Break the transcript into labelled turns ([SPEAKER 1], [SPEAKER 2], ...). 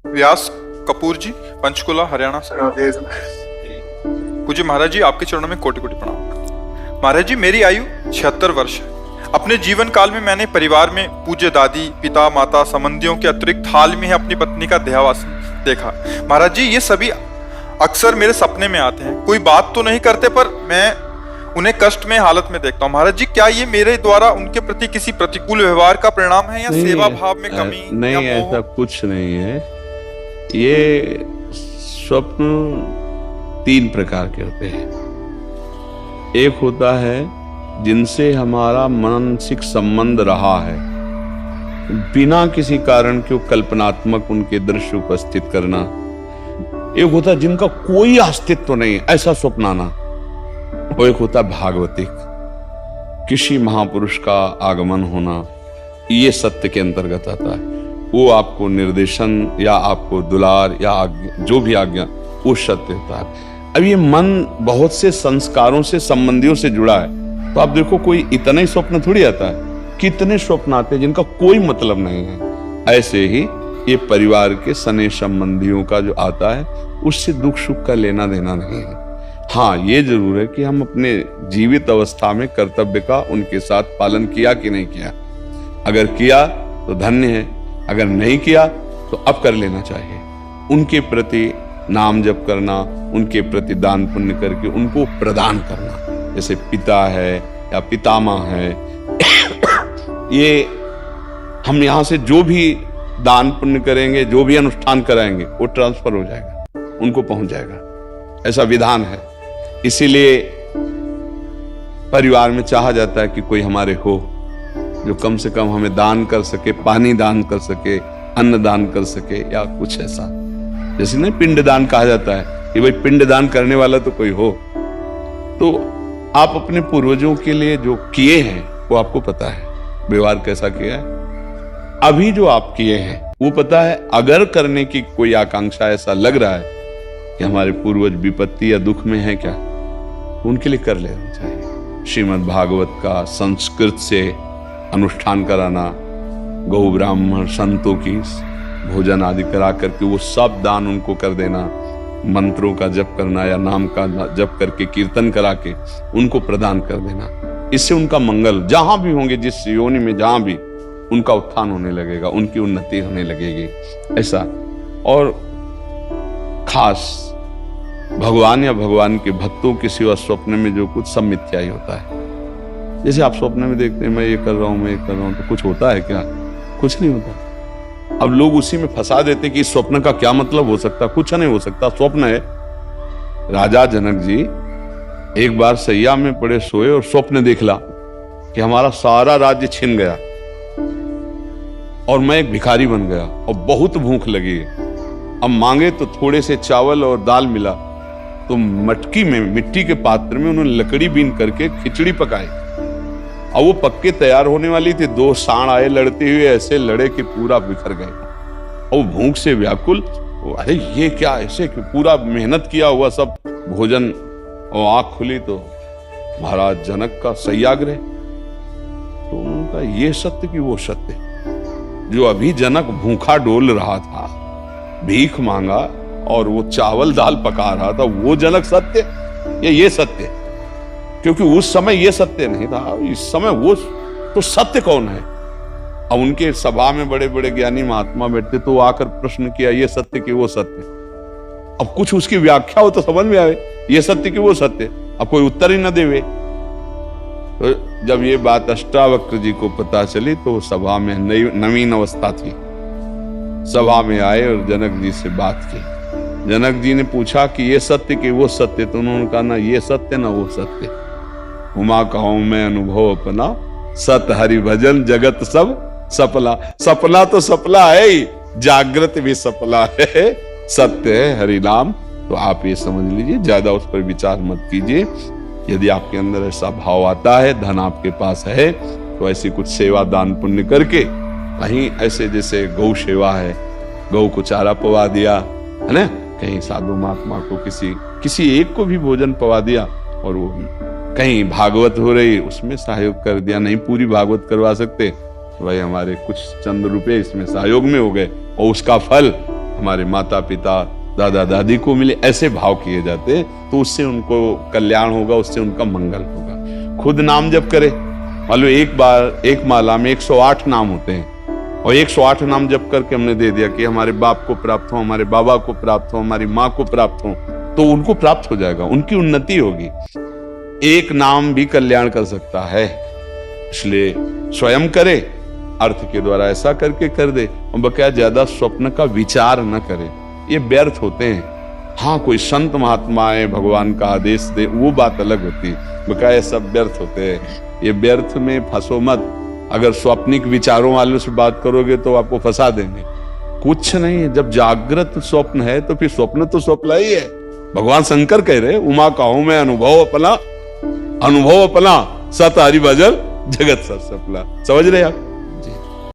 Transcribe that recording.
[SPEAKER 1] व्यास कपूर जी, पंचकुला, हरियाणा से। पूज्य महाराज जी, आपके चरणों में कोटि कोटि प्रणाम। महाराज जी, मेरी आयु 76 वर्ष है। अपने जीवन काल में मैंने परिवार में पूज्य दादी, पिता, माता, संबंधियों के अतिरिक्त हाल में ही अपनी पत्नी का देहावसान देखा। महाराज जी, ये सभी अक्सर मेरे सपने में आते हैं। कोई बात तो नहीं करते, पर मैं उन्हें कष्ट में हालत में देखता हूँ। महाराज जी, क्या ये मेरे द्वारा उनके प्रति किसी प्रतिकूल व्यवहार का परिणाम है, या सेवा भाव में कमी?
[SPEAKER 2] नहीं, ऐसा कुछ नहीं है। ये स्वप्न 3 प्रकार के होते हैं। एक होता है जिनसे हमारा मानसिक संबंध रहा है, बिना किसी कारण के कल्पनात्मक उनके दृश्य उपस्थित करना। एक होता है जिनका कोई अस्तित्व नहीं, ऐसा स्वप्न आना। और एक होता है भागवतिक, किसी महापुरुष का आगमन होना। ये सत्य के अंतर्गत आता है। वो आपको निर्देशन या आपको दुलार या आज्ञा, जो भी आज्ञा, वो सत्य होता है। अब ये मन बहुत से संस्कारों से, संबंधियों से जुड़ा है, तो आप देखो कोई इतना ही स्वप्न थोड़ी आता है, कितने स्वप्न आते हैं जिनका कोई मतलब नहीं है। ऐसे ही ये परिवार के सने संबंधियों का जो आता है, उससे दुख सुख का लेना देना नहीं है। हाँ, ये जरूर है कि हम अपने जीवित अवस्था में कर्तव्य का उनके साथ पालन किया कि नहीं किया। अगर किया तो धन्य है, अगर नहीं किया तो अब कर लेना चाहिए। उनके प्रति नाम जप करना, उनके प्रति दान पुण्य करके उनको प्रदान करना। जैसे पिता है या पितामह है, ये हम यहाँ से जो भी दान पुण्य करेंगे, जो भी अनुष्ठान कराएंगे, वो ट्रांसफर हो जाएगा, उनको पहुंच जाएगा। ऐसा विधान है। इसीलिए परिवार में चाहा जाता है कि कोई हमारे हो जो कम से कम हमें दान कर सके, पानी दान कर सके, अन्न दान कर सके, या कुछ ऐसा। जैसे ना पिंड दान कहा जाता है कि भाई पिंड दान करने वाला तो कोई हो। तो आप अपने पूर्वजों के लिए जो किए हैं वो आपको पता है, व्यवहार कैसा किया है। अभी जो आप किए हैं वो पता है। अगर करने की कोई आकांक्षा ऐसा लग रहा है कि हमारे पूर्वज विपत्ति या दुख में है क्या, तो उनके लिए कर लेना चाहिए। श्रीमद् भागवत का संस्कृत से अनुष्ठान कराना, गौ ब्राह्मण संतों की भोजन आदि करा करके वो सब दान उनको कर देना, मंत्रों का जप करना या नाम का जप करके कीर्तन करा के उनको प्रदान कर देना। इससे उनका मंगल, जहां भी होंगे, जिस योनि में जहां भी, उनका उत्थान होने लगेगा, उनकी उन्नति होने लगेगी। ऐसा। और खास भगवान या भगवान के भक्तों के सिवा स्वप्न में जो कुछ, सब मिथ्या ही होता है। जैसे आप स्वप्न में देखते हैं मैं ये कर रहा हूं, मैं ये कर रहा हूं, तो कुछ होता है क्या? कुछ नहीं होता। अब लोग उसी में फंसा देते कि इस स्वप्न का क्या मतलब हो सकता। कुछ नहीं हो सकता, स्वप्न है। राजा जनक जी एक बार सैया में पड़े सोए और स्वप्न देखला कि हमारा सारा राज्य छिन गया और मैं एक भिखारी बन गया और बहुत भूख लगी। अब मांगे तो थोड़े से चावल और दाल मिला, तो मटकी में, मिट्टी के पात्र में उन्होंने लकड़ी बीन करके खिचड़ी पकाई। और वो पक्के तैयार होने वाली थी, 2 सांड आए, लड़ते हुए ऐसे लड़े कि पूरा बिखर गए। और भूख से व्याकुल, अरे ये क्या, ऐसे पूरा मेहनत किया हुआ सब भोजन, और आंख खुली तो महाराज जनक का सत्याग्रह। तो उनका ये सत्य कि वो सत्य, जो अभी जनक भूखा डोल रहा था, भीख मांगा और वो चावल दाल पका रहा था, वो जनक सत्य या ये सत्य? क्योंकि उस समय ये सत्य नहीं था, इस समय वो तो सत्य कौन है? अब उनके सभा में बड़े बड़े ज्ञानी महात्मा बैठते, तो आकर प्रश्न किया, ये सत्य कि वो सत्य? अब कुछ उसकी व्याख्या हो तो समझ में आवे, ये सत्य कि वो सत्य। अब कोई उत्तर ही न देवे। तो जब ये बात अष्टावक्र जी को पता चली, तो सभा में नवीन अवस्था थी। सभा में आए और जनक जी से बात की। जनक जी ने पूछा कि ये सत्य कि वो सत्य? तो उन्होंने कहा, ना ये सत्य ना वो सत्य। हुमा कहूं मैं अनुभव अपना, सत हरि भजन जगत सब सपना। सपना तो सपना है ही, जागृत भी सपना है, सत्य है हरि नाम। तो आप ये समझ लीजिए, ज्यादा उस पर विचार मत कीजिए। यदि आपके अंदर ऐसा भाव आता है, धन आपके पास है, तो ऐसी कुछ सेवा दान पुण्य करके, कहीं ऐसे जैसे गौ सेवा है, गौ को चारा पवा दिया, है ना, कहीं साधु महात्मा को किसी एक को भी भोजन पवा दिया, और वो कहीं भागवत हो रही उसमें सहयोग कर दिया। नहीं पूरी भागवत करवा सकते, भाई हमारे कुछ चंद रुपए इसमें सहयोग में हो गए, और उसका फल हमारे माता पिता दादा दादी को मिले, ऐसे भाव किए जाते तो उससे उनको कल्याण होगा, उससे उनका मंगल होगा। खुद नाम जप करे, मान लो एक माला में 108 नाम होते हैं और 108 नाम जप करके हमने दे दिया कि हमारे बाप को प्राप्त हो, हमारे बाबा को प्राप्त हो, हमारी माँ को प्राप्त हो, तो उनको प्राप्त हो जाएगा, उनकी उन्नति होगी। एक नाम भी कल्याण कर सकता है, इसलिए स्वयं करे, अर्थ के द्वारा ऐसा करके कर दे, और बकाया ज्यादा स्वप्न का विचार न करे, ये व्यर्थ होते हैं। हाँ, कोई संत महात्मा है, भगवान का आदेश दे, वो बात अलग होती है, बकाया सब व्यर्थ होते हैं। ये व्यर्थ में फंसो मत। अगर स्वप्निक विचारों वालों से बात करोगे तो आपको फंसा देंगे। कुछ नहीं है, जब जागृत स्वप्न है तो फिर स्वप्न तो स्वप्न ही है। भगवान शंकर कह रहे, उमा कहूं मैं अनुभव अपना सत हरि भजन जगत सब सपना। समझ रहे आप?